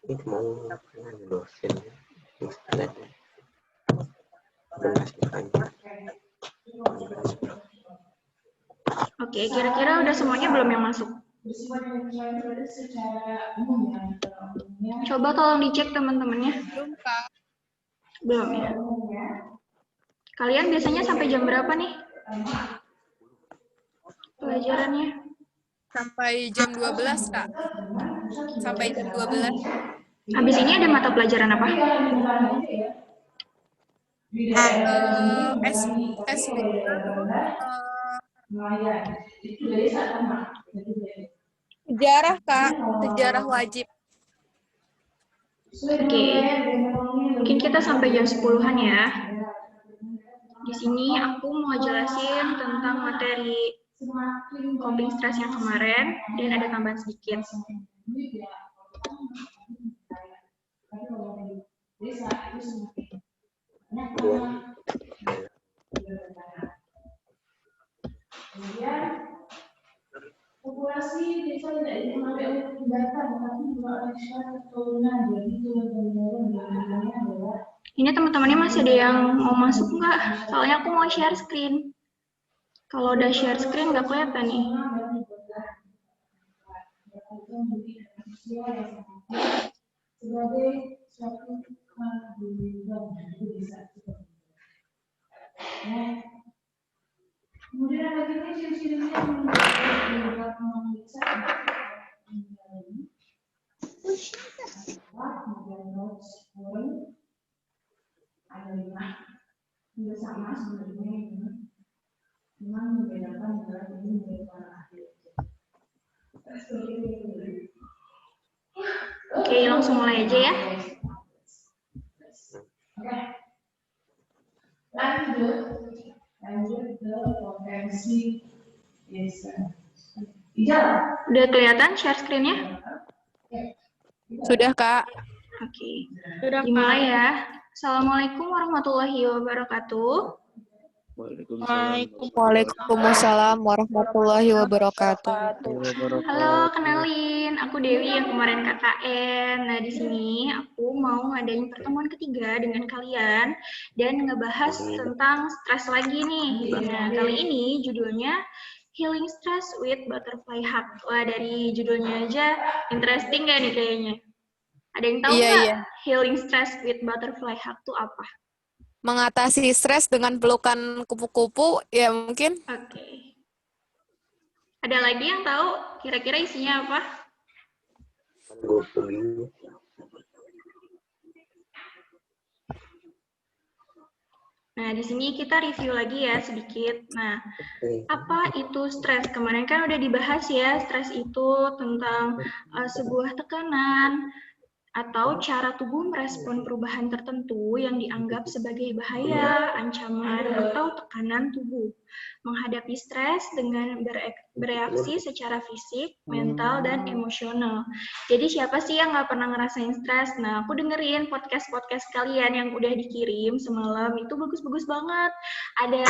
Ini mau dosen internet bermasukkannya. Oke, kira-kira udah semuanya belum yang masuk? Coba tolong dicek teman-temannya. Belum, Kak. Belum ya? Kalian biasanya sampai jam berapa nih pelajarannya? Sampai jam 12, Kak. Sampai jam 12. Habis ini ada mata pelajaran apa? SBK, sejarah, Kak. Sejarah wajib. Oke, mungkin kita sampai jam 10-an ya. Di sini aku mau jelasin tentang materi coping stress yang kemarin dan ada tambahan sedikit. Populasi desa tidak dipengaruhi oleh data, tetapi juga oleh syarat keturunan. Jadi turun-temurun adalah. Ini teman-temannya masih ada yang mau masuk nggak? Soalnya aku mau share screen. Kalau udah share screen nggak kelihatan nih. Sebagai suatu kemudian bagaimana ciri-cirinya ada 5 sama sebenarnya memang membedakan antara ini menjadi para ahli. Oke, langsung mulai aja ya. Lanjut ke potensi desa. Udah kelihatan share screen-nya? Sudah, Kak. Oke, dimulai ya. Assalamualaikum warahmatullahi wabarakatuh. Waalaikumsalam warahmatullahi wabarakatuh. Halo, kenalin, aku Dewi yang kemarin KKN. Nah, di sini aku mau ngadain pertemuan ketiga dengan kalian dan ngebahas tentang stres lagi nih. Nah, kali ini judulnya Healing Stress with Butterfly Hug. Wah, dari judulnya aja interesting gak nih kayaknya? Ada yang tahu nggak Healing Stress with Butterfly Hug itu apa? Mengatasi stres dengan pelukan kupu-kupu, ya mungkin. Oke. Ada lagi yang tahu kira-kira isinya apa? Nah, di sini kita review lagi ya sedikit. Nah, apa itu stres? Kemarin kan udah dibahas ya, stres itu tentang sebuah tekanan atau cara tubuh merespon perubahan tertentu yang dianggap sebagai bahaya, ancaman, atau tekanan tubuh. Menghadapi stres dengan bereaksi secara fisik, mental, dan emosional. Jadi siapa sih yang nggak pernah ngerasain stres? Nah, aku dengerin podcast-podcast kalian yang udah dikirim semalam, itu bagus-bagus banget. Ada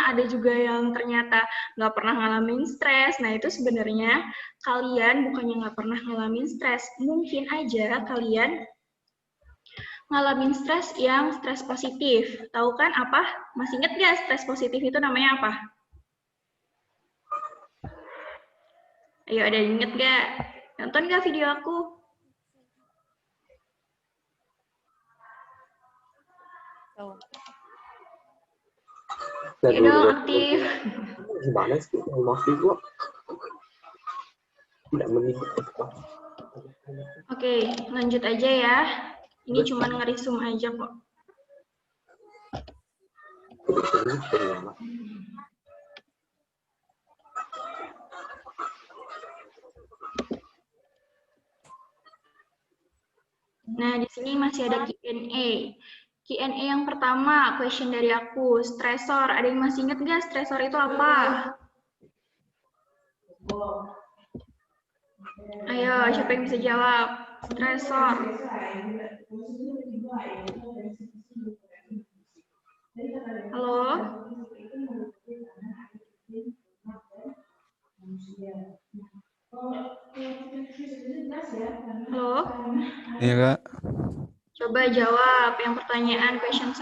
ada juga yang ternyata nggak pernah ngalamin stres. Nah, itu sebenarnya kalian bukannya nggak pernah ngalamin stres, mungkin aja kalian ngalamin stres yang stres positif. Tahu kan apa? Masih inget nggak stres positif itu namanya apa? Ayo, ada yang inget nggak? Nonton nggak video aku? Ya dong, aktif. Gimana sih? Masih gua tidak meninggal. Oke, lanjut aja ya. Ini cuma ngerisum aja kok. Nah, di sini masih ada Q&A. Q&A yang pertama, question dari aku, stresor. Ada yang masih ingat nggak stresor itu apa? Ayo, siapa yang bisa jawab? Stresor. Halo? Iya, Kak. Coba jawab yang pertanyaan question 1.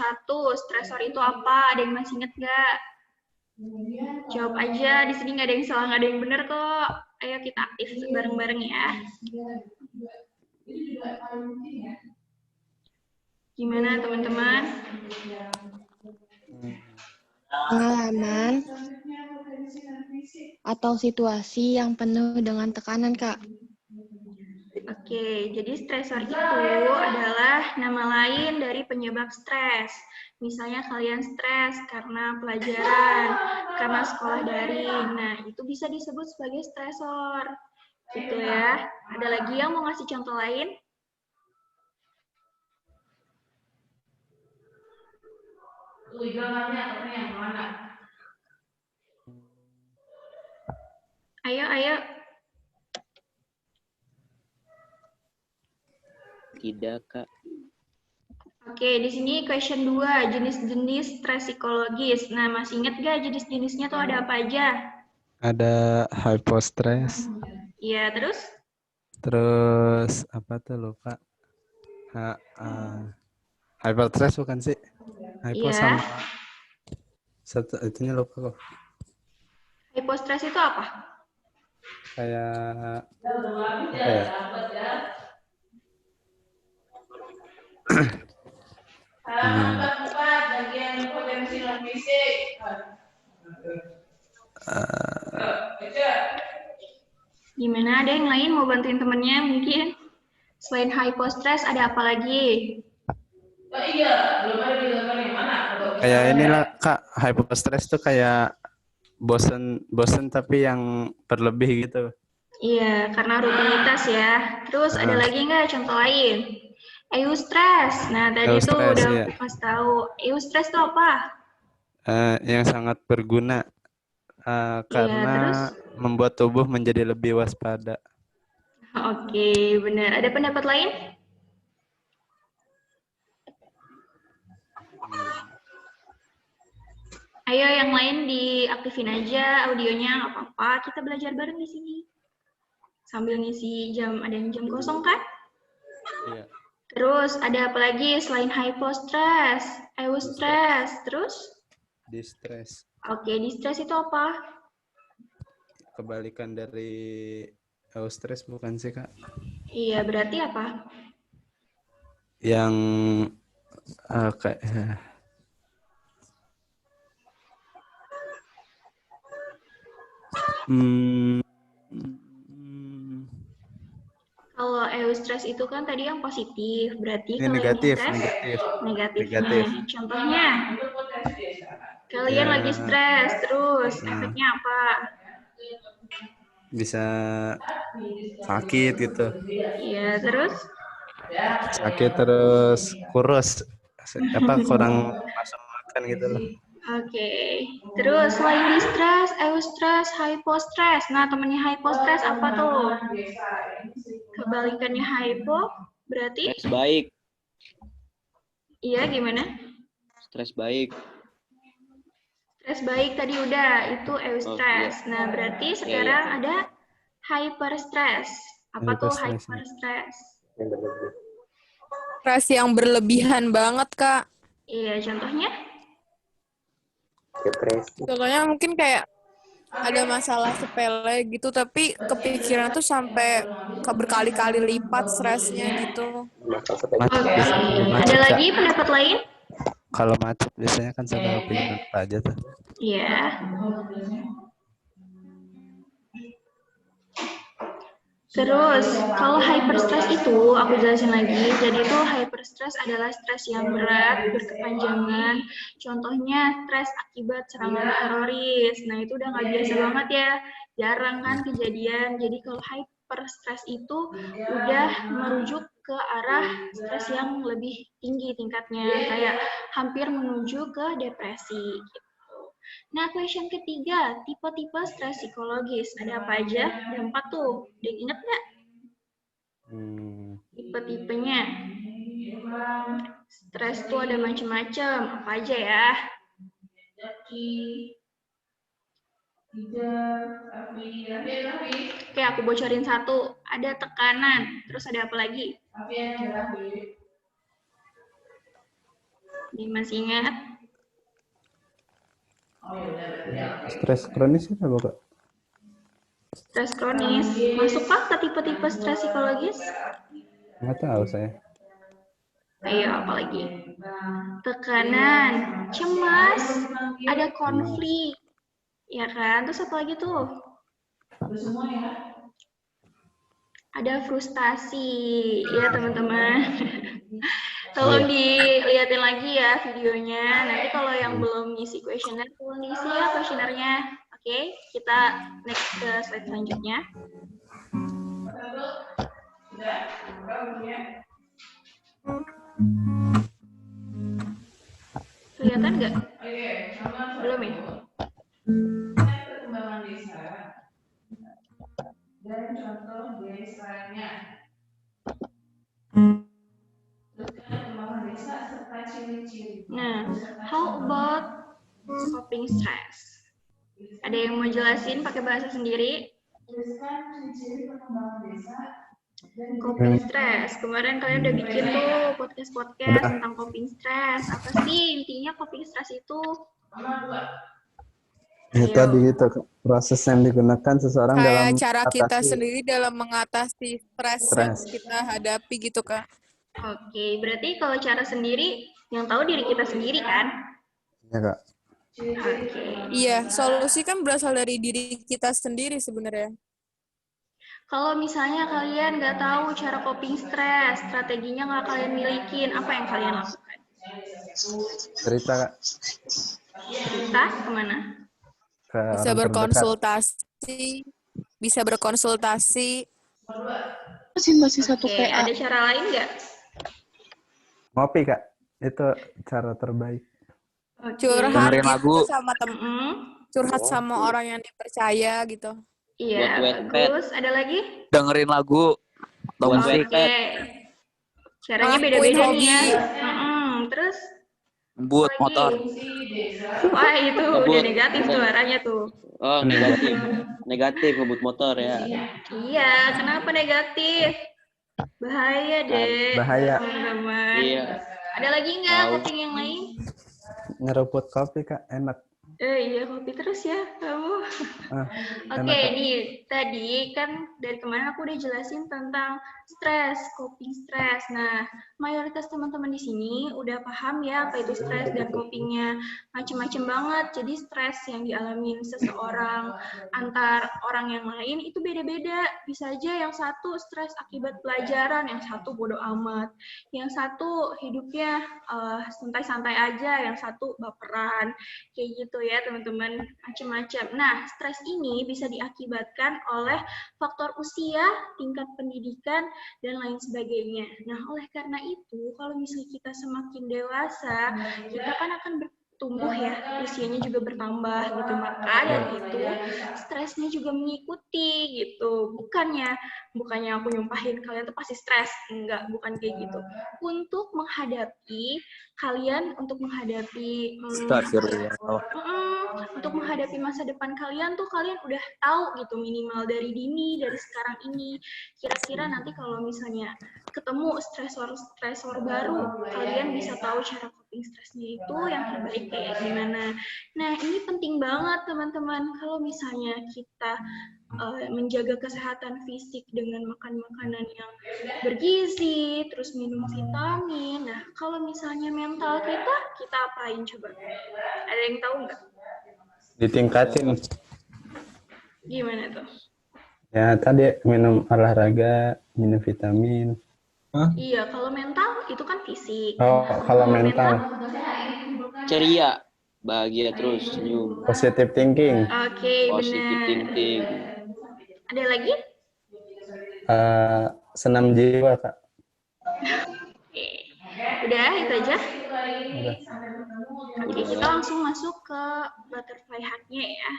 Stresor itu apa? Ada yang masih inget nggak? Jawab aja. Di sini nggak ada yang salah, nggak ada yang benar kok. Ayo kita aktif bareng-bareng ya. Gimana teman-teman? Pengalaman atau situasi yang penuh dengan tekanan, Kak. Oke, jadi stresor itu adalah nama lain dari penyebab stres. Misalnya kalian stres karena pelajaran, karena sekolah daring. Nah, itu bisa disebut sebagai stresor. Gitu ya. Ada lagi yang mau ngasih contoh lain? Ayo, ayo. Tidak, Kak. Oke, di sini question 2, jenis-jenis stres psikologis. Nah, masih ingat gak jenis-jenisnya tuh ada apa aja? Ada hypostress. Iya, terus? Terus apa tuh lupa? Hyperstress bukan sih? Hypo Iya. sama satu itunya lupa kok. Hypostres itu apa? Kayak apa ya? Gimana? Ada yang lain mau bantuin temennya mungkin? Selain hypostres ada apa lagi? Kayak inilah Kak, hypostress tuh kayak bosen tapi yang berlebih gitu. Iya, karena rutinitas ya. Terus ada lagi nggak contoh lain? Eustress. Nah, tadi tuh Eustress, udah iya. aku kasih tahu. Eustress itu apa? Yang sangat berguna karena terus? membuat tubuh menjadi lebih waspada. Oke, benar. Ada pendapat lain? Ayo yang lain diaktifin aja audionya, nggak apa-apa. Kita belajar bareng di sini. Sambil ngisi jam, ada yang jam kosong kan? Iya. Terus ada apa lagi selain hypostress, eustress, terus? Distress. Oke, distress itu apa? Kebalikan dari eustress bukan sih Kak? Iya, berarti apa? Yang kayak Kalau eustress itu kan tadi yang positif, berarti ini kalau negatif, yang stres, negatif. negatifnya. Contohnya, kalian lagi stres, terus efeknya apa? Bisa sakit gitu. Iya, terus? Sakit terus kurus. Kurang masuk makan gitu loh. Oke, terus selain distress, eustress, hypostress. Nah, temennya hypostress apa tuh? Kebalikannya hypo, berarti? Stres baik. Iya, gimana? Stres baik. Stres baik tadi udah, itu eustress. Nah, berarti sekarang ada hyperstress. Apa tuh hyperstress? Stres yang berlebihan banget, Kak. Iya, contohnya? Depresi. Contohnya mungkin kayak ada masalah sepele gitu, tapi kepikiran tuh sampai berkali-kali lipat stresnya gitu. Oke, ada lagi pendapat lain? Kalau macet biasanya kan suka kepikiran apa aja tuh. Iya. Terus, kalau hyperstress itu, aku jelasin lagi. Jadi itu hyperstress adalah stres yang berat, berkepanjangan. Contohnya stres akibat serangan teroris. Nah, itu udah nggak biasa banget ya. Jarang kan kejadian. Jadi kalau hyperstress itu udah merujuk ke arah stres yang lebih tinggi tingkatnya. Kayak hampir menuju ke depresi. Nah, question ketiga, tipe-tipe stres psikologis. Ada apa aja? Ada 4 tuh. Udah inget nggak? Tipe-tipenya. Stres tuh ada macam-macam. Apa aja ya? Oke, aku bocorin satu. Ada tekanan. Terus ada apa lagi? Ini masih ingat? Stres kronis itu apa, Kak? Stres kronis. Masukkah ke tipe-tipe stres psikologis? Nggak tahu saya. Ayo, apalagi? Tekanan, cemas, ada konflik. Ya kan? Terus apa lagi tuh? Ada frustasi, ya teman-teman. Tolong dilihatin lagi ya videonya. Nanti kalau yang belum ngisi kuesioner, tolong diisi ya kuesionernya. Oke, kita next ke slide selanjutnya. Kelihatan nggak? Belum ya? Perkembangan desa dan contoh desanya. Perkembangan desa serta ciri-ciri. Nah, how about coping stress? Ada yang mau jelasin pakai bahasa sendiri? Tuliskan ciri-ciri perkembangan desa dan Coping stress. Kemarin kalian udah bikin tuh podcast-podcast tentang coping stress. Apa sih intinya coping stress itu? Ya, tadi itu proses yang digunakan seseorang Kayak dalam cara kita mengatasi sendiri dalam mengatasi stres yang kita hadapi gitu, Kak. Oke, berarti kalau cara sendiri yang tahu diri kita sendiri kan? Ya, Kak. Oke. Iya, solusi kan berasal dari diri kita sendiri sebenarnya. Kalau misalnya kalian nggak tahu cara coping stress, strateginya nggak kalian milikin, apa yang kalian lakukan? Cerita, Kak. Cerita kemana? Ke Bisa orang berkonsultasi, bisa berkonsultasi. Masih satu Oke, PA. ada cara lain nggak? Ngopi, Kak. Itu cara terbaik. Oke. Curhat Dengerin gitu lagu. sama curhat sama orang yang dipercaya gitu. Iya, Buat Wattpad. bagus. Ada lagi? Dengerin lagu. Buat Oke. Wattpad. Caranya Ngelakuin beda-beda nih hobi. ya. Terus? Ngebut Lagi. motor. Wah, itu udah Ngebut. negatif tuh arahnya tuh. Oh, negatif. Negatif ngebut motor ya. Iya, kenapa negatif? Bahaya deh. Bahaya. Teman-teman. Iya. Ada lagi nggak Tahu. coping yang lain? Ngeruput kopi, Kak. Enak. Iya, kopi terus ya kamu. Oke, enak, Kak. nih tadi kan dari kemarin aku udah jelasin tentang stres, coping stres. Nah, mayoritas teman-teman di sini udah paham ya apa itu stres dan copingnya macem-macem banget. Jadi stres yang dialamin seseorang antar orang yang lain itu beda-beda. Bisa aja yang satu stres akibat pelajaran, yang satu bodoh amat, yang satu hidupnya santai-santai aja, yang satu baperan, kayak gitu ya teman-teman, macam-macam. Nah, stres ini bisa diakibatkan oleh faktor usia, tingkat pendidikan, dan lain sebagainya. Nah, oleh karena itu, kalau misalnya kita semakin dewasa, kita kan akan bertumbuh ya, usianya juga bertambah gitu. Maka dari itu, stresnya juga mengikuti gitu. Bukannya aku nyumpahin kalian tuh pasti stres, enggak, bukan kayak gitu. Untuk menghadapi untuk menghadapi masa depan kalian tuh kalian udah tahu gitu minimal dari dini, dari sekarang ini. Kira-kira nanti kalau misalnya ketemu stresor baru, kalian bisa tahu cara coping stresnya itu yang terbaik kayak gimana. Nah, ini penting banget teman-teman kalau misalnya kita menjaga kesehatan fisik dengan makan makanan yang bergizi, terus minum vitamin. Nah, kalau misalnya mental kita apain coba? Ada yang tahu nggak? Ditingkatin. Gimana tuh? Ya, tadi minum olahraga, minum vitamin. Iya, kalau mental itu kan fisik. Oh, kalau mental. Ceria. Bahagia terus, senyum. Positive thinking. Oke, Positive benar. thinking. Ada lagi? Senam jiwa, Kak. Oke. Udah, itu aja. Udah. Oke, kita langsung masuk ke butterfly hug-nya ya.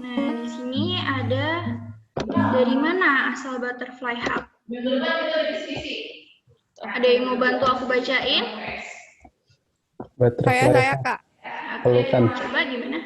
Nah, di sini ada dari mana asal asal butterfly hug? Ada yang mau bantu aku bacain? Butterfly Saya hug. Kak. Pelukan. Coba gimana?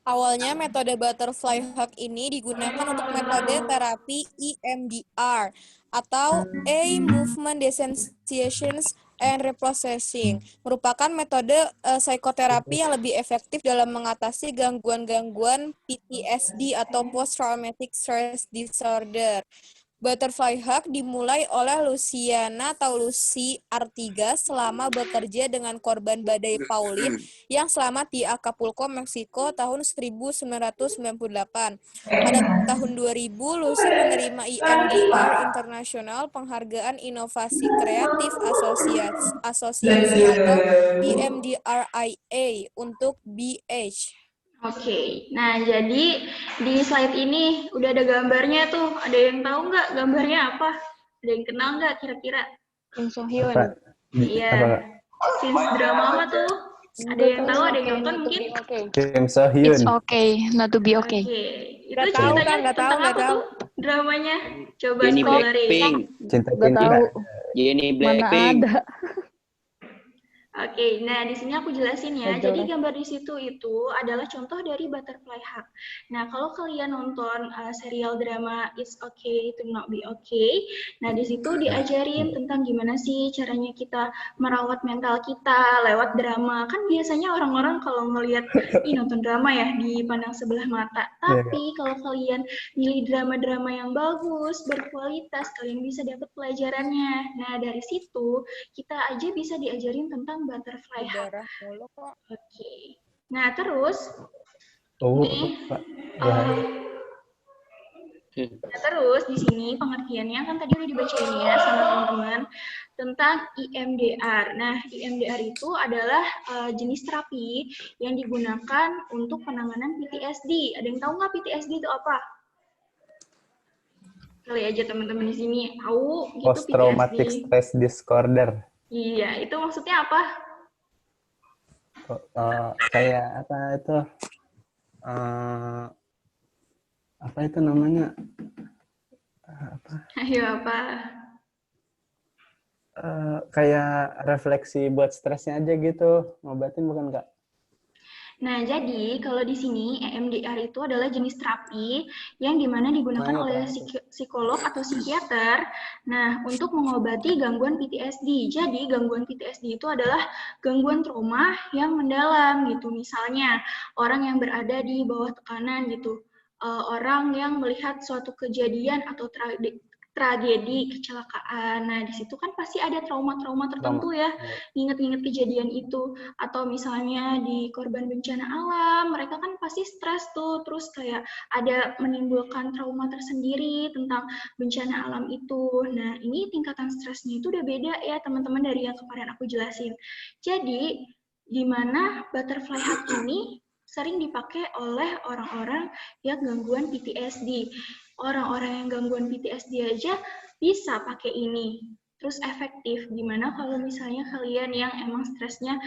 Awalnya metode butterfly hug ini digunakan untuk metode terapi EMDR atau Eye Movement Desensitization and Reprocessing, merupakan metode psikoterapi yang lebih efektif dalam mengatasi gangguan-gangguan PTSD atau Post Traumatic Stress Disorder. Butterfly Hug dimulai oleh Luciana atau Lucy Artigas selama bekerja dengan korban badai Pauline yang selamat di Acapulco, Meksiko tahun 1998. Pada tahun 2000, Lucy menerima EMDR International Penghargaan Inovasi Kreatif Asosiasi atau EMDRIA untuk BH. Oke, nah jadi di slide ini udah ada gambarnya tuh. Ada yang tahu nggak gambarnya apa? Ada yang kenal nggak kira-kira? Kim So Hyun. Apa? Iya, Apa? scenes drama apa tuh? Ada yang tahu? Ada yang nonton mungkin? Kim So It's Hyun. okay, not to be okay. Oke, itu Nggak tahu, ceritanya Kak, nggak tahu, tentang nggak apa tahu. tuh dramanya? Coba Jennie spoilerin. Blackpink. Cinta Gak tahu. Jennie Mana Blackpink. ada. Oke, nah di sini aku jelasin ya. Nggak Jadi jelas. gambar di situ itu adalah contoh dari butterfly hug. Nah, kalau kalian nonton serial drama It's Okay to Not Be Okay, nah di situ diajarin tentang gimana sih caranya kita merawat mental kita lewat drama. Kan biasanya orang-orang kalau ngelihat ih nonton drama ya dipandang sebelah mata. Tapi kalau kalian milih drama-drama yang bagus, berkualitas, kalian bisa dapat pelajarannya. Nah, dari situ kita aja bisa diajarin tentang butterfly hug. Darah mulu kok. Oke. Nah, terus Oh, nih, Pak. nah, terus di sini pengertiannya kan tadi udah dibacain ya sama teman-teman tentang EMDR. Nah, EMDR itu adalah jenis terapi yang digunakan untuk penanganan PTSD. Ada yang tahu nggak PTSD itu apa? Kali aja teman-teman di sini tahu gitu Post Traumatic PTSD. Stress Disorder. Iya, itu maksudnya apa? Kayak apa itu? Apa itu namanya? Ayo apa? Kayak refleksi buat stresnya aja gitu. Ngobatin bukan, Kak? Nah, jadi kalau di sini EMDR itu adalah jenis terapi yang dimana digunakan oleh psikolog atau psikiater. Nah, untuk mengobati gangguan PTSD. Jadi, gangguan PTSD itu adalah gangguan trauma yang mendalam gitu. Misalnya, orang yang berada di bawah tekanan gitu. Orang yang melihat suatu kejadian atau tragedi, kecelakaan. Nah, di situ kan pasti ada trauma-trauma tertentu ya, inget-inget kejadian itu. Atau misalnya di korban bencana alam, mereka kan pasti stres tuh, terus kayak ada menimbulkan trauma tersendiri tentang bencana alam itu. Nah, ini tingkatan stresnya itu udah beda ya teman-teman dari yang kemarin aku jelasin. Jadi, di mana butterfly hug ini sering dipakai oleh orang-orang yang gangguan PTSD. Orang-orang yang gangguan PTSD aja bisa pakai ini. Terus efektif. Gimana kalau misalnya kalian yang emang stresnya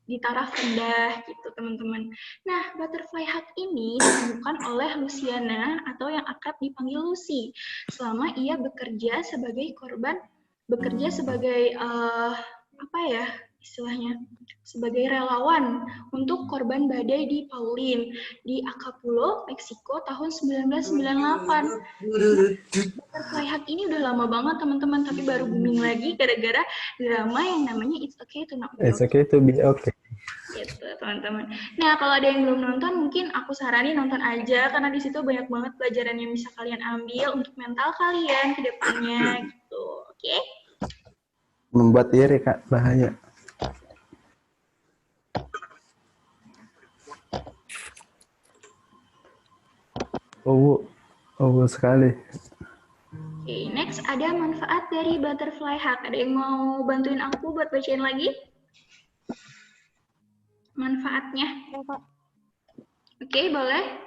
di taraf rendah gitu teman-teman. Nah, butterfly hug ini ditemukan oleh Luciana atau yang akrab dipanggil Lucy selama ia bekerja sebagai apa ya istilahnya, sebagai relawan untuk korban badai di Pauline di Acapulco, Meksiko tahun 1998. Butterfly hug ini udah lama banget teman-teman, tapi baru booming lagi gara-gara drama yang namanya It's Okay to Not Be It's Okay. okay to be okay. Gitu teman-teman. Nah, kalau ada yang belum nonton, mungkin aku saranin nonton aja karena di situ banyak banget pelajaran yang bisa kalian ambil untuk mental kalian ke depannya gitu. Oke? Membuat iri, Kak, bahaya. Sekali. Oke, next ada manfaat dari butterfly hug. Ada yang mau bantuin aku buat bacain lagi? Manfaatnya. Oke, boleh?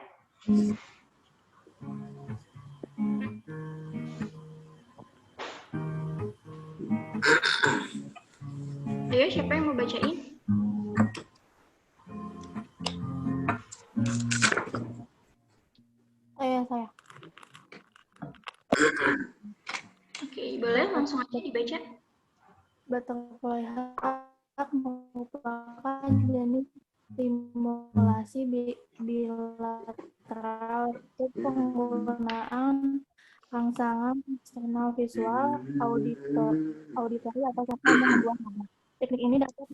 Ayo, siapa yang mau bacain? Saya. Oke, boleh langsung aja dibaca. Butterfly Hug merupakan jenis stimulasi bilateral untuk penggunaan rangsangan eksternal visual, auditori atau sensor untuk membuat nada. Teknik ini dapat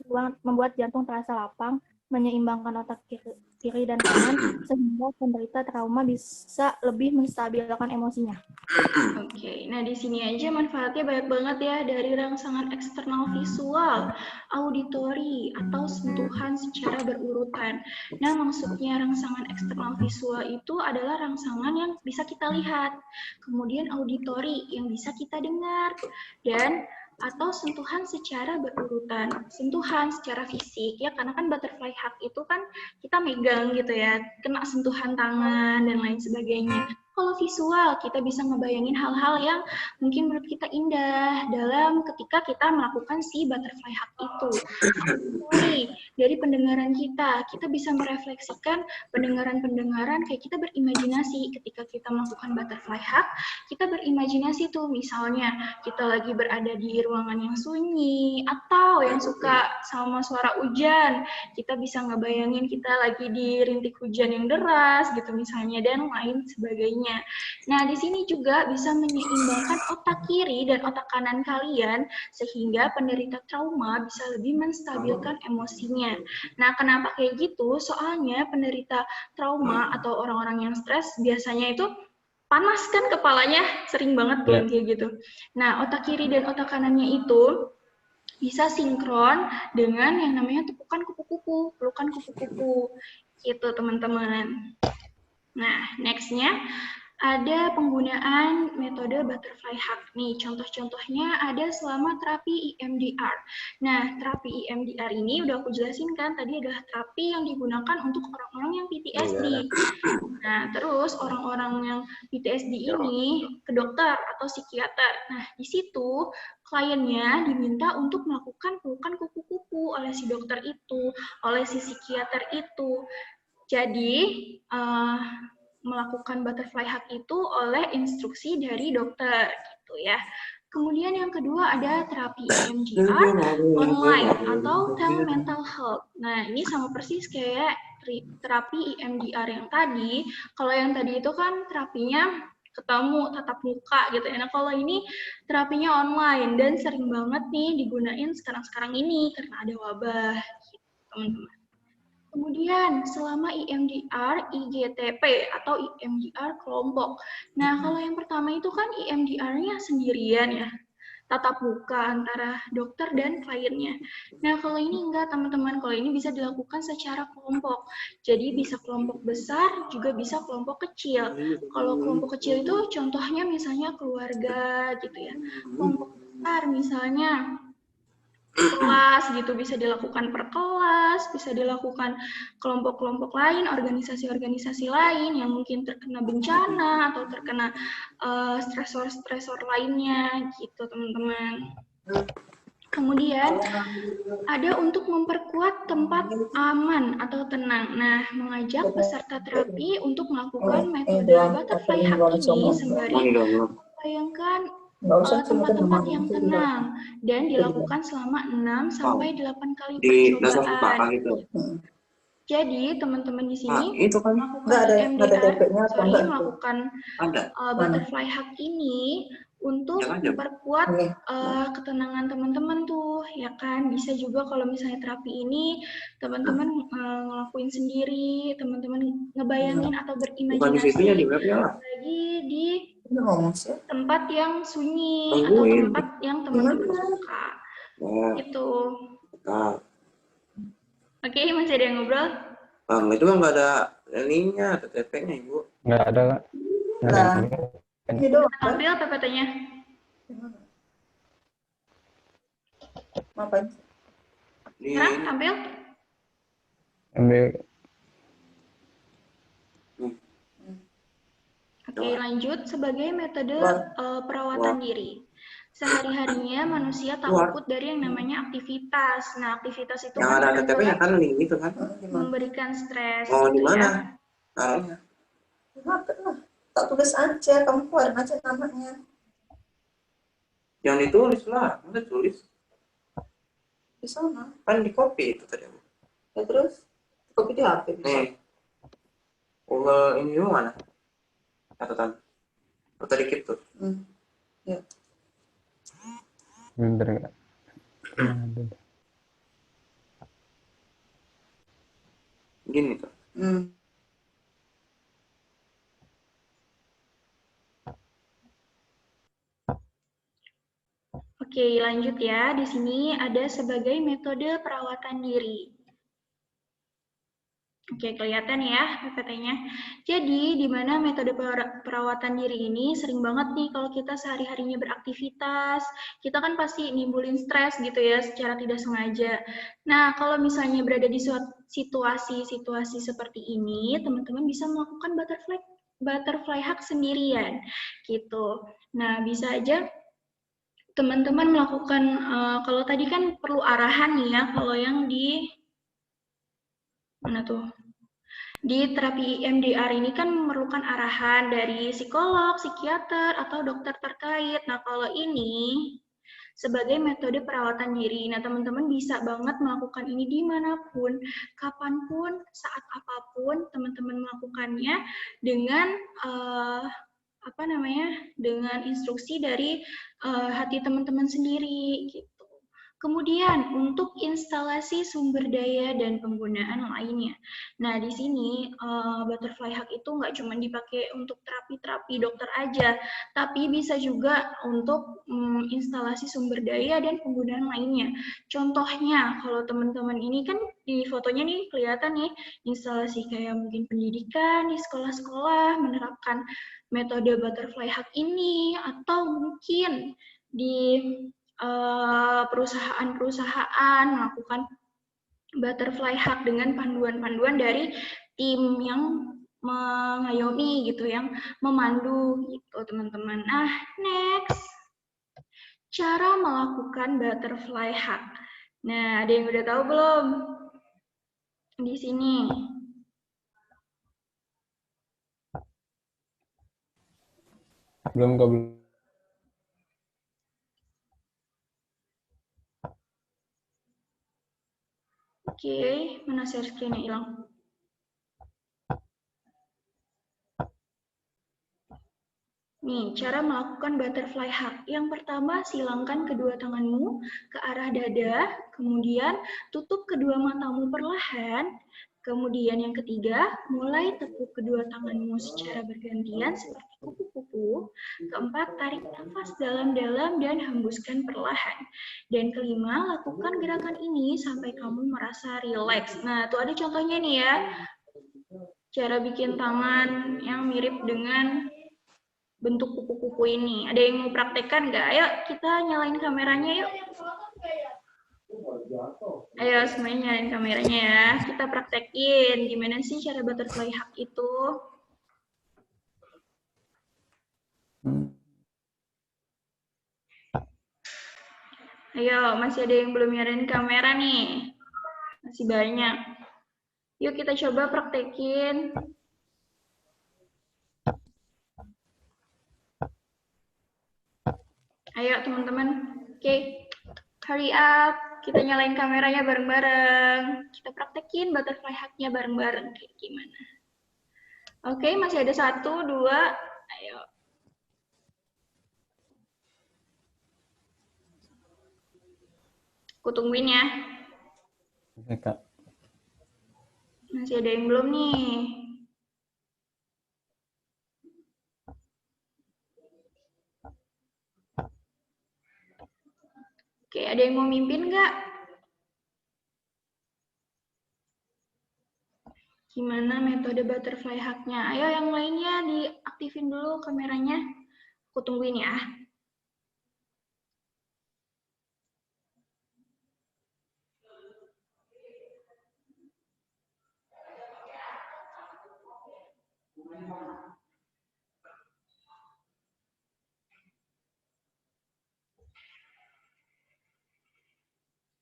membuat jantung terasa lapang, menyeimbangkan otak kiri dan kanan, sehingga penderita trauma bisa lebih menstabilkan emosinya. Oke, nah di sini aja manfaatnya banyak banget ya, dari rangsangan eksternal visual, auditori, atau sentuhan secara berurutan. Nah, maksudnya rangsangan eksternal visual itu adalah rangsangan yang bisa kita lihat, kemudian auditori yang bisa kita dengar, dan atau sentuhan secara berurutan, sentuhan secara fisik ya, karena kan butterfly hug itu kan kita megang gitu ya, kena sentuhan tangan dan lain sebagainya. Kalau visual, kita bisa ngebayangin hal-hal yang mungkin menurut kita indah dalam ketika kita melakukan si butterfly hug itu. Dari pendengaran kita bisa merefleksikan pendengaran-pendengaran, kayak kita berimajinasi ketika kita melakukan butterfly hug, kita berimajinasi tuh, misalnya kita lagi berada di ruangan yang sunyi, atau yang suka sama suara hujan, kita bisa ngebayangin kita lagi di rintik hujan yang deras gitu misalnya, dan lain sebagainya. Nah, di sini juga bisa menyeimbangkan otak kiri dan otak kanan kalian, sehingga penderita trauma bisa lebih menstabilkan emosinya. Nah, kenapa kayak gitu? Soalnya penderita trauma atau orang-orang yang stres biasanya itu panas kan kepalanya, sering banget kan kayak gitu. Nah, otak kiri dan otak kanannya itu bisa sinkron dengan yang namanya tepukan kupu-kupu, pelukan kupu-kupu, gitu teman-teman. Nah, next-nya ada penggunaan metode butterfly hug. Nih, contoh-contohnya ada selama terapi EMDR. Nah, terapi EMDR ini udah aku jelasin kan, tadi adalah terapi yang digunakan untuk orang-orang yang PTSD. Nah, terus orang-orang yang PTSD ini ke dokter atau psikiater. Nah, di situ kliennya diminta untuk melakukan pelukan kupu-kupu oleh si dokter itu, oleh si psikiater itu. Jadi, melakukan butterfly hug itu oleh instruksi dari dokter, gitu ya. Kemudian yang kedua ada terapi EMDR online atau telemental health. Nah, ini sama persis kayak terapi EMDR yang tadi. Kalau yang tadi itu kan terapinya ketemu tatap muka gitu ya. Nah, kalau ini terapinya online dan sering banget nih digunain sekarang-sekarang ini karena ada wabah, gitu, teman-teman. Kemudian selama EMDR, IGTP atau EMDR kelompok. Nah, kalau yang pertama itu kan EMDR-nya sendirian ya, tatap muka antara dokter dan kliennya. Nah, kalau ini enggak teman-teman, kalau ini bisa dilakukan secara kelompok. Jadi bisa kelompok besar, juga bisa kelompok kecil. Kalau kelompok kecil itu contohnya misalnya keluarga gitu ya. Kelompok besar misalnya kelas gitu, bisa dilakukan per kelas, bisa dilakukan kelompok-kelompok lain, organisasi-organisasi lain yang mungkin terkena bencana atau terkena stresor-stresor lainnya gitu teman-teman. Kemudian ada untuk memperkuat tempat aman atau tenang. Nah, mengajak peserta terapi untuk melakukan metode butterfly hug ini sembari membayangkan tempat-tempat yang tenang dan dilakukan selama 6-8 kali percobaan. Jadi teman-teman di sini melakukan melakukan butterfly hug ini untuk memperkuat ketenangan teman-teman tuh, ya kan. Bisa juga kalau misalnya terapi ini teman-teman ngelakuin sendiri, teman-teman ngebayangin atau berimajinasi lagi di tempat yang sunyi atau tempat yang teman-teman suka. Gitu. Oke, masih ada yang ngobrol? Bang, itu kan nggak ada ininya, TTP-nya, Ibu. Nggak ada, Kak. Tampil PPT-nya. Ngapain? Sekarang tampil? Ambil. Oke, lanjut. Sebagai metode perawatan diri. Sehari-harinya manusia tak luput dari yang namanya aktivitas. Nah, aktivitas itu Yang ada TTP-nya kan link gitu kan. memberikan stres. Mau di gitu mana? ya. Taruhnya. Kak tulis aja, kamu keluarin aja namanya. Yang ditulis lah, masa tulis? Di sana. Kan di copy itu tadi. Ya terus, copy di HP bisa. Nih, Google ini dulu mana? Catatan. Atau dikit tuh. Ya. Bentar nggak? Gini tuh. Oke, lanjut ya. Di sini ada sebagai metode perawatan diri. Oke, kelihatan ya PPT-nya. Jadi, di mana metode perawatan diri ini sering banget nih kalau kita sehari-harinya beraktivitas, kita kan pasti nimbulin stres gitu ya secara tidak sengaja. Nah, kalau misalnya berada di situasi-situasi seperti ini, teman-teman bisa melakukan butterfly hug sendirian gitu. Nah, bisa aja teman-teman melakukan, kalau tadi kan perlu arahan nih ya, kalau yang di mana tuh? Di terapi EMDR ini kan memerlukan arahan dari psikolog, psikiater, atau dokter terkait. Nah, kalau ini sebagai metode perawatan diri. Nah, teman-teman bisa banget melakukan ini dimanapun, kapanpun, saat apapun, teman-teman melakukannya dengan dengan instruksi dari hati teman-teman sendiri gitu. Kemudian untuk instalasi sumber daya dan penggunaan lainnya. Nah, di sini butterfly hug itu nggak cuma dipakai untuk terapi-terapi dokter aja, tapi bisa juga untuk instalasi sumber daya dan penggunaan lainnya. Contohnya, kalau teman-teman ini kan di fotonya nih kelihatan nih instalasi kayak mungkin pendidikan di sekolah-sekolah menerapkan metode butterfly hug ini, atau mungkin di perusahaan-perusahaan melakukan butterfly hug dengan panduan-panduan dari tim yang mengayomi gitu, yang memandu gitu teman-teman. Nah, next, cara melakukan butterfly hug. Nah, ada yang udah tahu belum? Di sini. Belum. Oke, mana share screen-nya hilang? Nih, cara melakukan butterfly hug. Yang pertama, silangkan kedua tanganmu ke arah dada, kemudian tutup kedua matamu perlahan. Kemudian yang ketiga, mulai tepuk kedua tanganmu secara bergantian seperti kupu-kupu. Keempat, tarik nafas dalam-dalam dan hembuskan perlahan. Dan kelima, lakukan gerakan ini sampai kamu merasa rileks. Nah, tuh ada contohnya nih ya. Cara bikin tangan yang mirip dengan bentuk kupu-kupu ini. Ada yang mau praktekkan nggak? Ayo kita nyalain kameranya yuk. Ayo semuanya nyalain kameranya ya. Kita praktekin gimana sih cara butterfly hug itu. Ayo, masih ada yang belum nyalain kamera nih. Masih banyak. Yuk kita coba praktekin. Ayo teman-teman, oke, hurry up, kita nyalain kameranya bareng-bareng, kita praktekin butterfly hug-nya bareng-bareng, kayak gimana. Oke, masih ada 1, 2, ayo. Aku tungguin ya. Oke, Kak. Masih ada yang belum nih. Oke, ada yang mau mimpin nggak? Gimana metode butterfly hug-nya? Ayo yang lainnya diaktifin dulu kameranya. Aku tungguin ya.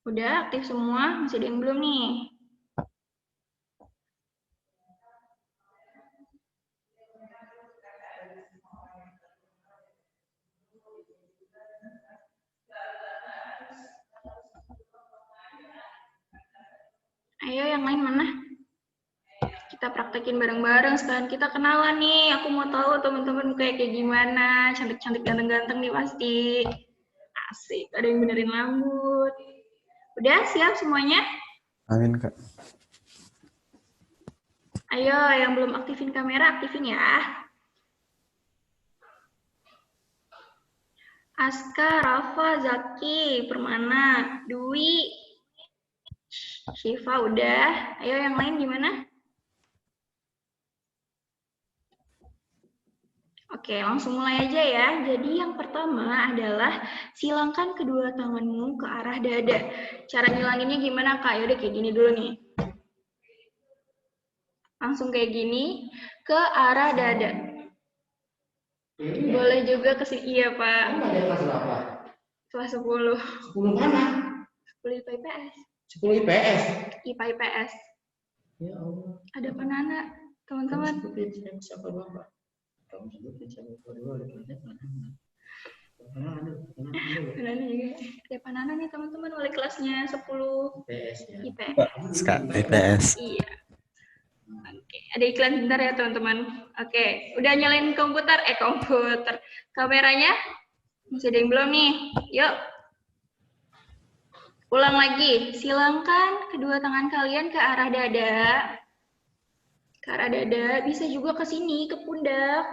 Udah aktif semua? Masih ada yang belum nih? Ayo yang lain mana? Kita praktekin bareng-bareng, sekalian kita kenalan nih. Aku mau tahu teman-teman kayak gimana. Cantik-cantik, ganteng-ganteng nih pasti. Asik, ada yang benerin rambut. Udah siap semuanya? Amin, Kak. Ayo, yang belum aktifin kamera, aktifin ya. Aska, Rafa, Zaki, Permana, Dwi, Syifa udah. Ayo yang lain gimana? Oke, langsung mulai aja ya. Jadi yang pertama adalah silangkan kedua tanganmu ke arah dada. Cara ngilanginnya gimana, Kak? Yaudah kayak gini dulu nih. Langsung kayak gini ke arah dada. Boleh juga ke sini. Iya, Pak. Kelas berapa? Kelas 10. 10 mana? 10 IPA IPS. 10 IPS. IPA IPS. Ya Allah. Ada Panana, teman-teman. Sebutin siapa Bapak? Kamu sebutin siapa kedua ada Panana. Panana juga. Ada Panana nih teman-teman, wali kelasnya 10 IPS ya. IPS. Kak, IPS. Iya. Oke, ada iklan bentar ya teman-teman. Oke, udah nyalain komputer? Kameranya? Masih ada yang belum nih? Yuk. Ulang lagi. Silangkan kedua tangan kalian ke arah dada. Ke arah dada, bisa juga ke sini, ke pundak.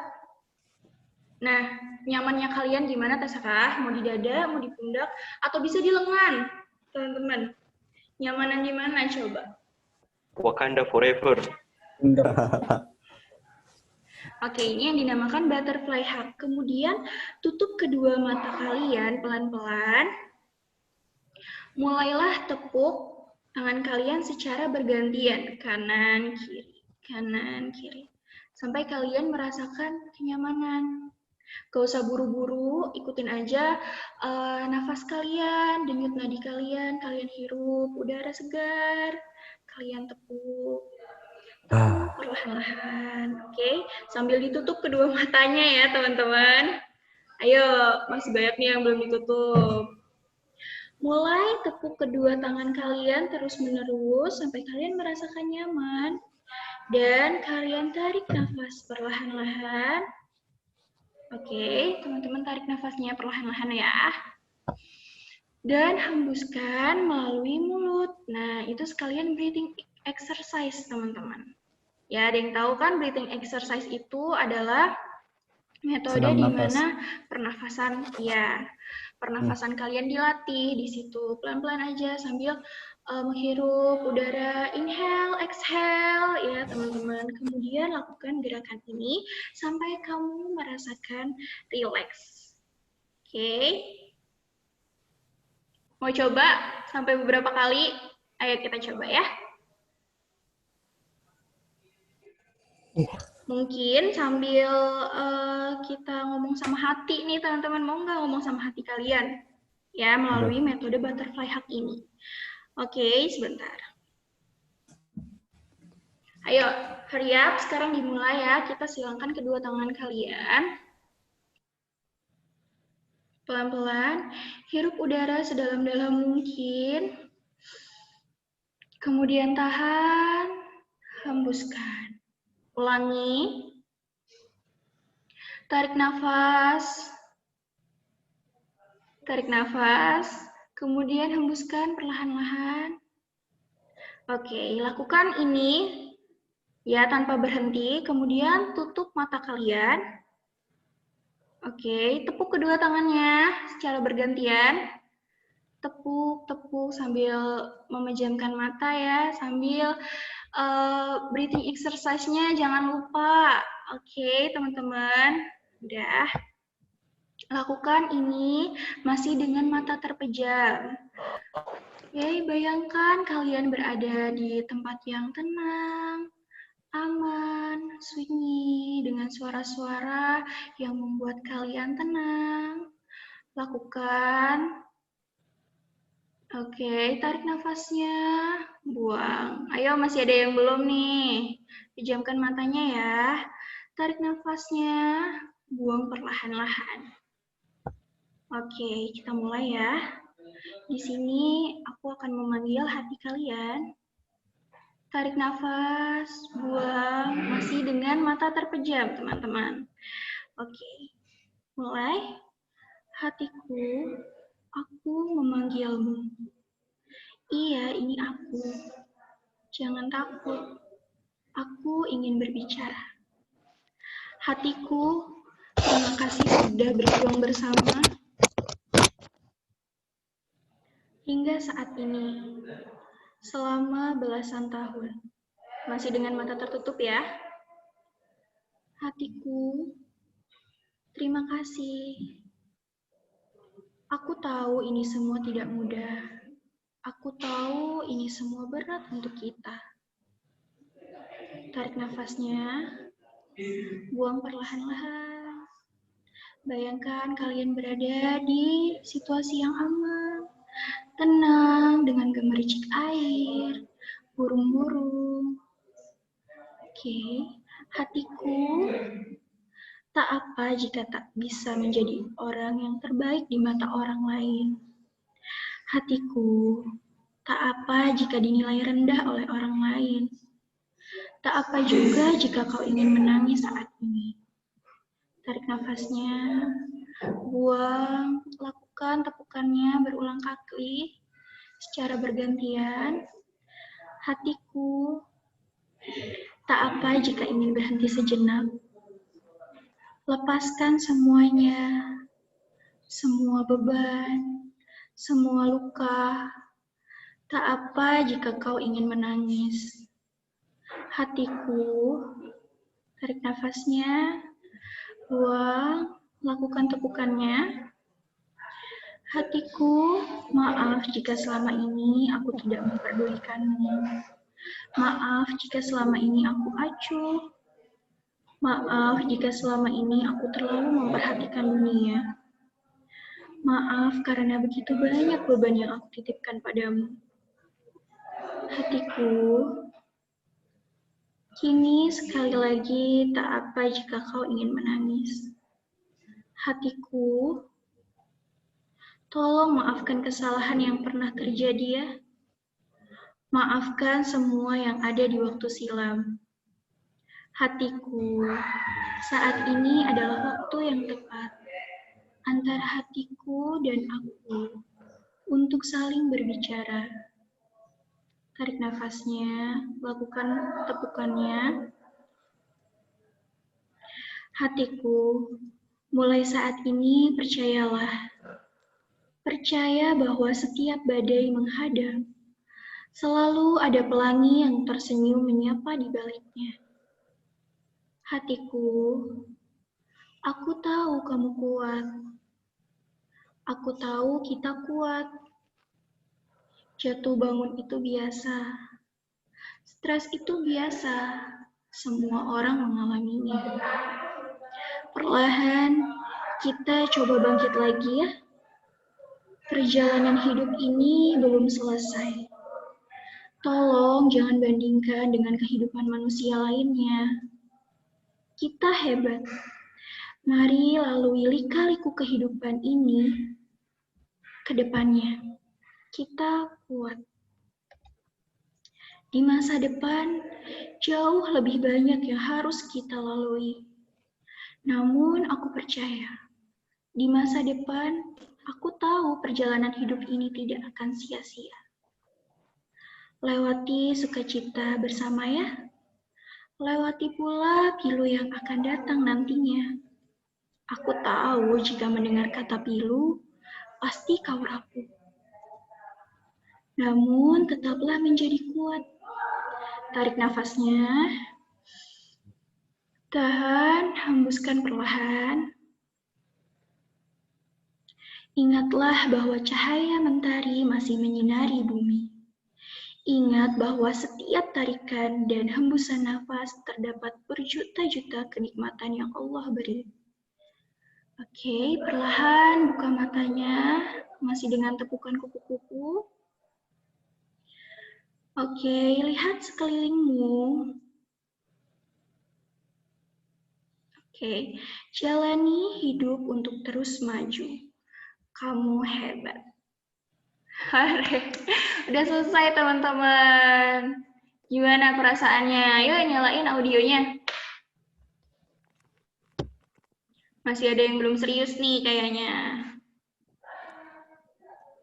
Nah, nyamannya kalian gimana terserah, mau di dada, mau di pundak, atau bisa di lengan, teman-teman. Nyamanan di mana coba? Wakanda forever. Oke, ini yang dinamakan butterfly hug. Kemudian tutup kedua mata kalian pelan-pelan. Mulailah tepuk tangan kalian secara bergantian, kanan kiri, sampai kalian merasakan kenyamanan. Gak usah buru-buru, ikutin aja nafas kalian, denyut nadi kalian hirup udara segar, kalian tepuk. Perlahan-lahan, oke? Sambil ditutup kedua matanya ya, teman-teman. Ayo, masih banyak nih yang belum ditutup. Mulai tepuk kedua tangan kalian terus-menerus sampai kalian merasakan nyaman. Dan kalian tarik nafas perlahan-lahan. Oke, teman-teman tarik nafasnya perlahan-lahan ya. Dan hembuskan melalui mulut. Nah, itu sekalian breathing exercise, teman-teman. Ya, ada yang tahu kan breathing exercise itu adalah metode di mana pernafasan kalian dilatih di situ. Pelan-pelan aja sambil menghirup udara, inhale, exhale ya, teman-teman. Kemudian lakukan gerakan ini sampai kamu merasakan relax. Oke. Mau coba sampai beberapa kali? Ayo kita coba ya. Mungkin sambil kita ngomong sama hati nih teman-teman, mau nggak ngomong sama hati kalian? Ya, melalui metode butterfly hug ini. Oke, sebentar. Ayo, hurry up, sekarang dimulai ya. Kita silangkan kedua tangan kalian. Pelan-pelan, hirup udara sedalam-dalam mungkin. Kemudian tahan, hembuskan. Ulangi. Tarik nafas. Tarik nafas. Kemudian hembuskan perlahan-lahan. Oke, lakukan ini ya tanpa berhenti. Kemudian tutup mata kalian. Oke, tepuk kedua tangannya secara bergantian. Tepuk, tepuk sambil memejamkan mata ya, sambil breathing exercise-nya jangan lupa. Oke, teman-teman. Udah. Lakukan ini masih dengan mata terpejam. Oke, bayangkan kalian berada di tempat yang tenang, aman, sunyi, dengan suara-suara yang membuat kalian tenang. Lakukan. Oke, tarik nafasnya, buang. Ayo, masih ada yang belum nih. Pejamkan matanya ya. Tarik nafasnya, buang perlahan-lahan. Oke, kita mulai ya. Di sini aku akan memanggil hati kalian. Tarik nafas, buang, masih dengan mata terpejam, teman-teman. Oke, mulai. Hatiku, aku memanggilmu. Iya, ini aku. Jangan takut. Aku ingin berbicara. Hatiku, terima kasih sudah berjuang bersama hingga saat ini. Selama belasan tahun. Masih dengan mata tertutup ya. Hatiku, terima kasih. Aku tahu ini semua tidak mudah. Aku tahu ini semua berat untuk kita. Tarik nafasnya, buang perlahan-lahan. Bayangkan kalian berada di situasi yang aman, tenang dengan gemericik air, burung-burung. Oke, hatiku, tak apa jika tak bisa menjadi orang yang terbaik di mata orang lain. Hatiku, tak apa jika dinilai rendah oleh orang lain. Tak apa juga jika kau ingin menangis saat ini. Tarik nafasnya, buang, lakukan tepukannya berulang kali secara bergantian. Hatiku, tak apa jika ingin berhenti sejenak. Lepaskan semuanya, semua beban, semua luka. Tak apa jika kau ingin menangis. Hatiku, tarik nafasnya, buang, lakukan tepukannya. Hatiku, maaf jika selama ini aku tidak memperdulikanmu. Maaf jika selama ini aku acuh. Maaf jika selama ini aku terlalu memperhatikan dunia. Maaf karena begitu banyak beban yang aku titipkan padamu. Hatiku, kini sekali lagi tak apa jika kau ingin menangis. Hatiku, tolong maafkan kesalahan yang pernah terjadi ya. Maafkan semua yang ada di waktu silam. Hatiku, saat ini adalah waktu yang tepat antara hatiku dan aku untuk saling berbicara. Tarik nafasnya, lakukan tepukannya. Hatiku, mulai saat ini percayalah. Percaya bahwa setiap badai menghadang, selalu ada pelangi yang tersenyum menyapa di baliknya. Hatiku, aku tahu kamu kuat. Aku tahu kita kuat. Jatuh bangun itu biasa. Stres itu biasa. Semua orang mengalaminya. Perlahan, kita coba bangkit lagi ya. Perjalanan hidup ini belum selesai. Tolong jangan bandingkan dengan kehidupan manusia lainnya. Kita hebat. Mari lalui lika-liku kehidupan ini ke depannya. Kita kuat. Di masa depan, jauh lebih banyak yang harus kita lalui. Namun aku percaya, di masa depan, aku tahu perjalanan hidup ini tidak akan sia-sia. Lewati sukacita bersama ya. Lewati pula pilu yang akan datang nantinya. Aku tahu jika mendengar kata pilu, pasti kau rapuh. Namun tetaplah menjadi kuat. Tarik nafasnya. Tahan, hembuskan perlahan. Ingatlah bahwa cahaya mentari masih menyinari bumi. Ingat bahwa setiap tarikan dan hembusan nafas terdapat berjuta-juta kenikmatan yang Allah beri. Oke, perlahan buka matanya, masih dengan tepukan kupu-kupu. Oke, lihat sekelilingmu. Oke, jalani hidup untuk terus maju. Kamu hebat. Udah selesai teman-teman. Gimana perasaannya? Ayo nyalain audionya. Masih ada yang belum serius nih kayaknya.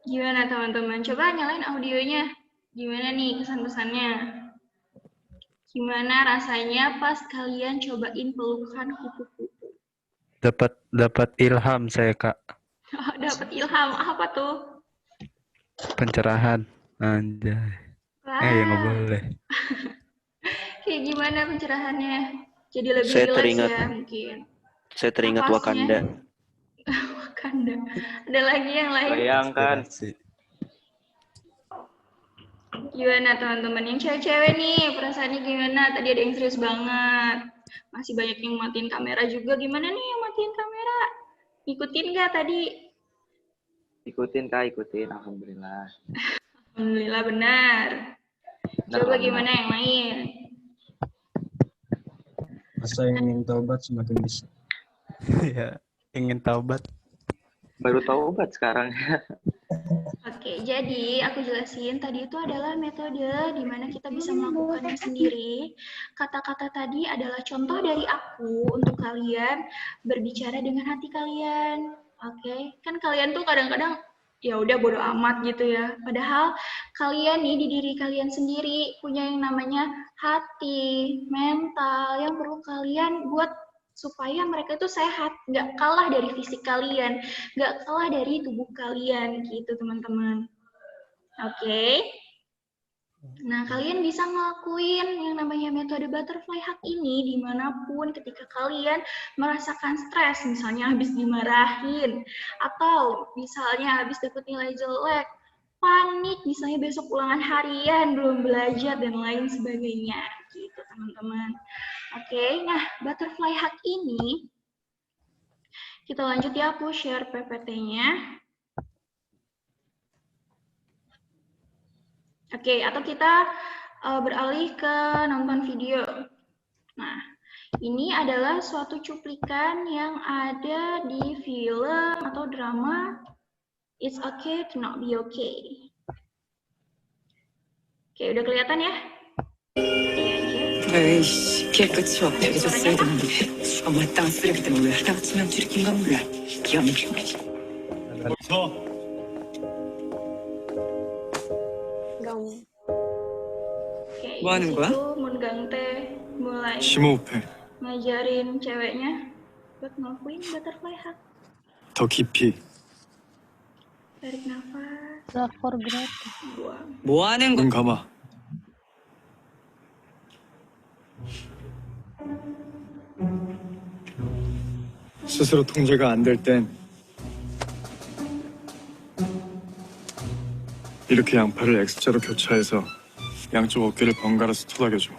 Gimana teman-teman? Coba nyalain audionya. Gimana nih kesan-kesannya? Gimana rasanya pas kalian cobain pelukan kupu-kupu? Dapat ilham saya, Kak. Dapat ilham apa tuh? Pencerahan. Anjay. Ya nggak boleh. Kayak gimana pencerahannya? Jadi lebih Saya rileks teringat. ya mungkin. Saya teringat Napasnya. Wakanda. Wakanda. Ada lagi yang lain? Bayangkan. Gimana teman-teman? Yang cewek-cewek nih, perasaannya gimana? Tadi ada yang serius banget. Masih banyak yang matiin kamera juga. Gimana nih yang matiin kamera? Ikutin nggak tadi? Ikutin Kak, ikutin. Alhamdulillah. Alhamdulillah benar. Coba gimana yang lain? Masa ingin taubat semakin bisa. Ya, ingin taubat. Baru taubat sekarang. Oke, jadi aku jelasin tadi itu adalah metode di mana kita bisa melakukannya sendiri. Kata-kata tadi adalah contoh dari aku untuk kalian berbicara dengan hati kalian. Oke, kan kalian tuh kadang-kadang ya udah bodo amat gitu ya. Padahal kalian nih di diri kalian sendiri punya yang namanya hati, mental yang perlu kalian buat supaya mereka itu sehat, nggak kalah dari fisik kalian, nggak kalah dari tubuh kalian, gitu teman-teman. Oke. Nah, kalian bisa ngelakuin yang namanya metode butterfly hug ini dimanapun ketika kalian merasakan stres, misalnya habis dimarahin, atau misalnya habis dapat nilai jelek, panik, misalnya besok ulangan harian, belum belajar, dan lain sebagainya, gitu teman-teman. Oke, nah butterfly hug ini, kita lanjut ya, aku share PPT-nya. Oke, atau kita beralih ke nonton video. Nah, ini adalah suatu cuplikan yang ada di film atau drama It's Okay to Not Be Okay. Oke, udah kelihatan ya? 깨끗이 없애줘서 되는데 엄마 땅 쓰레기 때문에 왜 하다가 치면 줄이킨가 몰라 연병 Oke, 뭐 하는 거야? Mun teh mulai 심호흡해. ngajarin ceweknya buat ngelakuin butterfly hug. 더 깊이. Tarik nafas, Love for growth. buang. 뭐 하는 눈 거? 감아. 스스로 통제가 안 될 땐 이렇게 양팔을 X자로 교차해서 양쪽 어깨를 번갈아서 토닥여줘.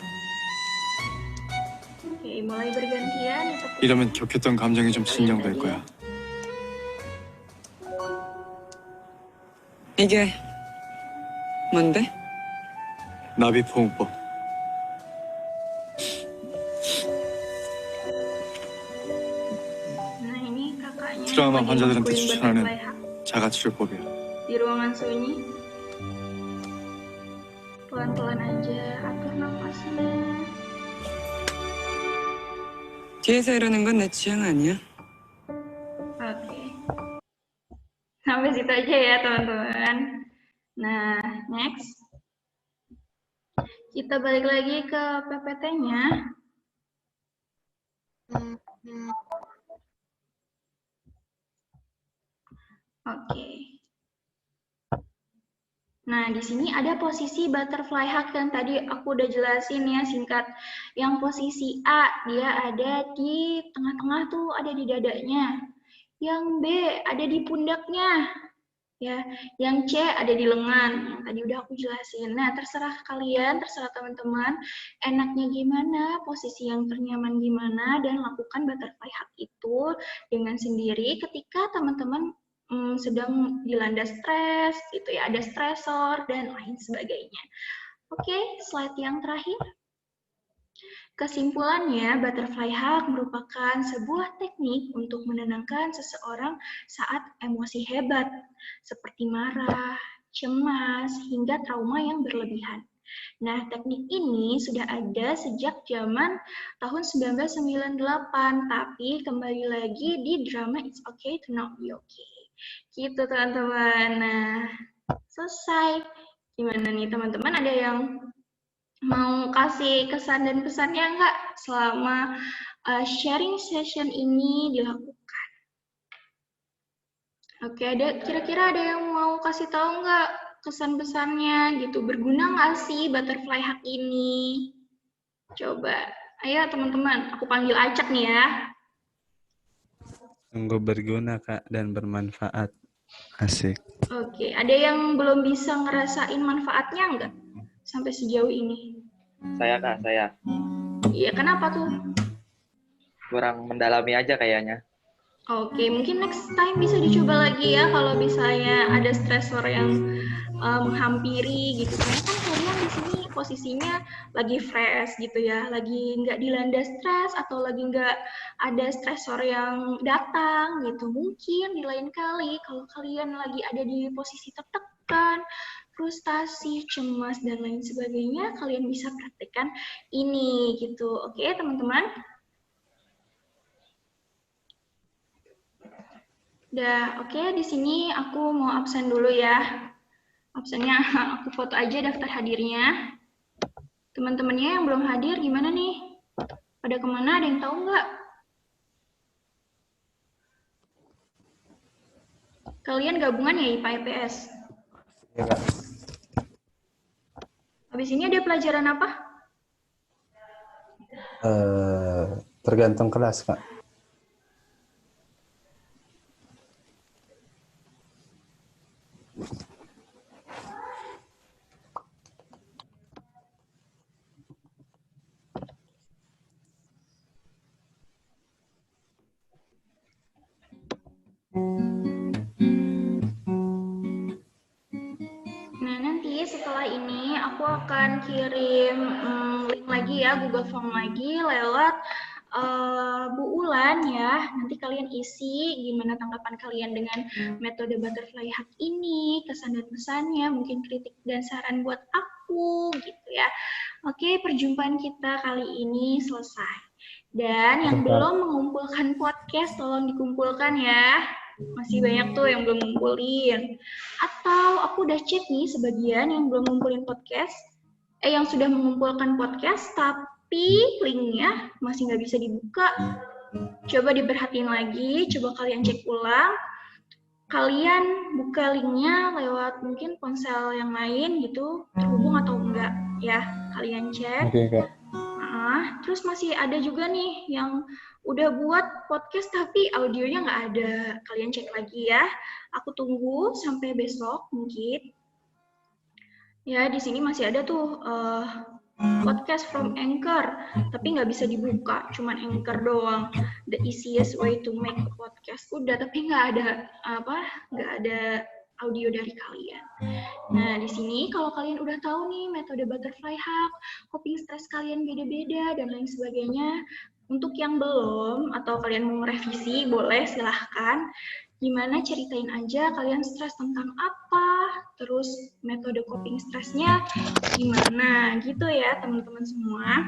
Oke, mulai bergantian. 이러면 격했던 감정이 좀 진정될 거야. 이게 뭔데? 나비포옹법. Nah, ini kakaknya 트라우마 lagi 환자들한테 ngelakuin 추천하는 butterfly hug 자가치료법이야. di ruangan sunyi. Pelan-pelan aja atur nafasnya. 뒤에서 이러는 건 내 취향 아니야? Oke. Sampai situ aja ya, teman-teman. Nah, next. Kita balik lagi ke PPT-nya. Oke. Nah, di sini ada posisi butterfly hug yang tadi aku udah jelasin ya singkat. Yang posisi A, dia ada di tengah-tengah tuh, ada di dadanya. Yang B, ada di pundaknya. Ya, yang C ada di lengan. Yang tadi udah aku jelasin. Nah, terserah kalian, terserah teman-teman, enaknya gimana, posisi yang ternyaman gimana, dan lakukan butterfly hug itu dengan sendiri ketika teman-teman sedang dilanda stres, gitu ya, ada stresor dan lain sebagainya. Oke, slide yang terakhir. Kesimpulannya, butterfly hug merupakan sebuah teknik untuk menenangkan seseorang saat emosi hebat, seperti marah, cemas, hingga trauma yang berlebihan. Nah, teknik ini sudah ada sejak zaman tahun 1998, tapi kembali lagi di drama It's Okay to Not Be Okay. Gitu teman-teman. Nah, selesai. Gimana nih teman-teman, ada yang mau kasih kesan dan pesannya nggak selama sharing session ini dilakukan? Oke, kira-kira ada yang mau kasih tahu nggak kesan-pesannya gitu? Berguna nggak sih butterfly hack ini? Coba, ayo teman-teman, aku panggil Acak nih ya. Sungguh berguna Kak dan bermanfaat. Asik. Oke, ada yang belum bisa ngerasain manfaatnya nggak sampai sejauh ini? Saya Kak, saya. Iya, kenapa tuh? Kurang mendalami aja kayaknya. Oke, mungkin next time bisa dicoba lagi ya kalau misalnya ada stresor yang menghampiri gitu. Karena kan kalian di sini posisinya lagi fresh gitu ya, lagi nggak dilanda stres atau lagi nggak ada stresor yang datang gitu. Mungkin di lain kali kalau kalian lagi ada di posisi tertekan, frustasi, cemas, dan lain sebagainya, kalian bisa praktekkan ini gitu. Oke, teman-teman? Udah, oke, di sini aku mau absen dulu ya. Absennya aku foto aja daftar hadirnya. Teman-temannya yang belum hadir gimana nih? Pada kemana? Ada yang tahu nggak? Kalian gabungan ya IPA IPS? Iya, Kak. Habis ini ada pelajaran apa? Tergantung kelas, Kak. Nah, nanti setelah ini aku akan kirim link lagi ya, Google Form lagi lewat Bu Ulan ya. Nanti kalian isi gimana tanggapan kalian dengan metode butterfly hack ini, kesan dan pesannya, mungkin kritik dan saran buat aku gitu ya. Oke, perjumpaan kita kali ini selesai. Dan yang belum mengumpulkan podcast, tolong dikumpulkan ya. Masih banyak tuh yang belum ngumpulin. Atau aku udah cek nih sebagian yang belum ngumpulin podcast, yang sudah mengumpulkan podcast, tapi linknya masih nggak bisa dibuka. Coba diperhatiin lagi, coba kalian cek ulang. Kalian buka linknya lewat mungkin ponsel yang lain gitu, terhubung atau enggak ya. Kalian cek. Oke, Kak. Terus masih ada juga nih yang udah buat podcast tapi audionya nggak ada. Kalian cek lagi ya. Aku tunggu sampai besok mungkin. Ya, di sini masih ada tuh podcast from Anchor, tapi nggak bisa dibuka, cuman Anchor doang. The easiest way to make a podcast. Udah, tapi nggak ada audio dari kalian. Nah, di sini kalau kalian udah tahu nih metode butterfly hack, coping stress kalian beda-beda dan lain sebagainya. Untuk yang belum atau kalian mau revisi, boleh silahkan. Gimana, ceritain aja kalian stres tentang apa, terus metode coping stressnya gimana gitu ya teman-teman semua.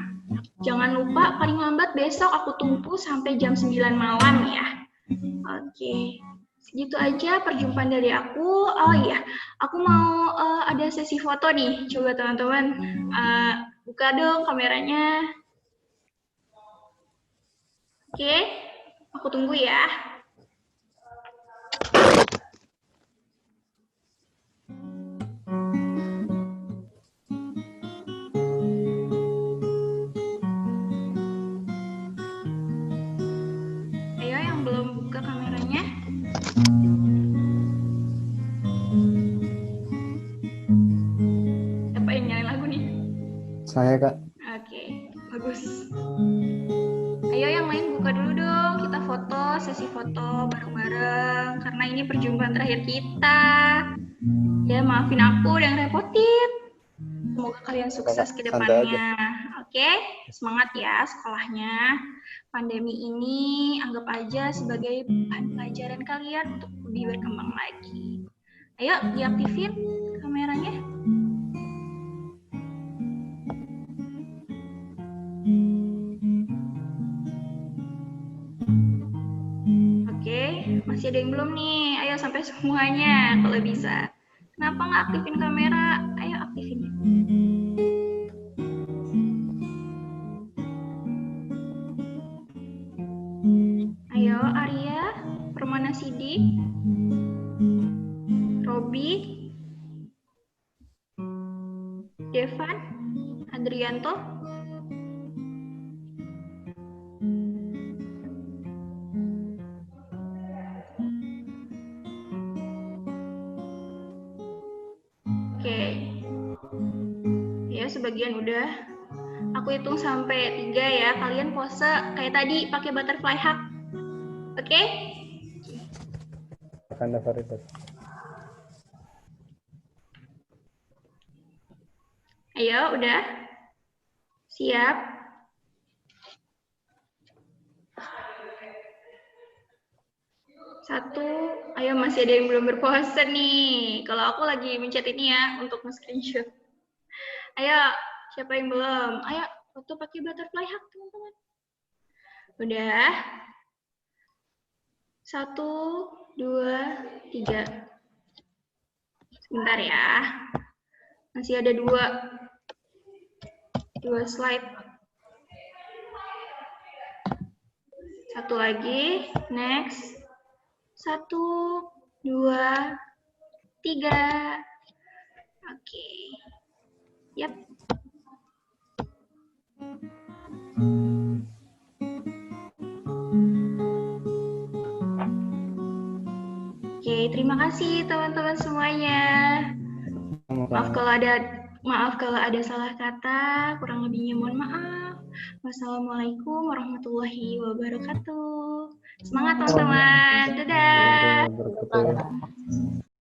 Jangan lupa paling lambat besok aku tunggu sampai jam 9 malam ya. Oke. Segitu aja perjumpaan dari aku. Oh iya, aku mau ada sesi foto nih. Coba teman-teman buka dong kameranya. Oke, aku tunggu ya. Ayo yang belum buka kameranya. Siapa yang nyalain lagu nih? Saya, Kak. Oke, bagus. Ayo yang lain buka dulu dong, kita foto, sesi foto bareng-bareng, karena ini perjumpaan terakhir kita. Ya, maafin aku udah ngerepotin. Semoga kalian sukses ke depannya. Oke, semangat ya sekolahnya. Pandemi ini anggap aja sebagai bahan pelajaran kalian untuk lebih berkembang lagi. Ayo, diaktifin kameranya. masih ada yang belum nih? Ayo sampai semuanya kalau bisa. Kenapa nggak aktifin kamera? Ayo aktifin. Ayo Arya, Permana Sidik, Robi, Devan, Adrianto. Oke. Ya, sebagian udah. Aku hitung sampai 3 ya. Kalian pose kayak tadi pakai butterfly hug. Oke? Anda Farid. Ayo, udah? Siap? Satu, ayo masih ada yang belum berpose nih. Kalau aku lagi mencet ini ya untuk nge-screenshot. Ayo, siapa yang belum? Ayo, foto pakai butterfly hug, teman-teman. Udah? 1, 2, 3. Sebentar ya. Masih ada 2 slide. Satu lagi, next. 1, 2, 3. Oke. Yap. Oke, terima kasih teman-teman semuanya. Maaf kalau ada salah kata, kurang lebihnya mohon maaf. Wassalamualaikum warahmatullahi wabarakatuh. Semangat teman-teman. Dadah.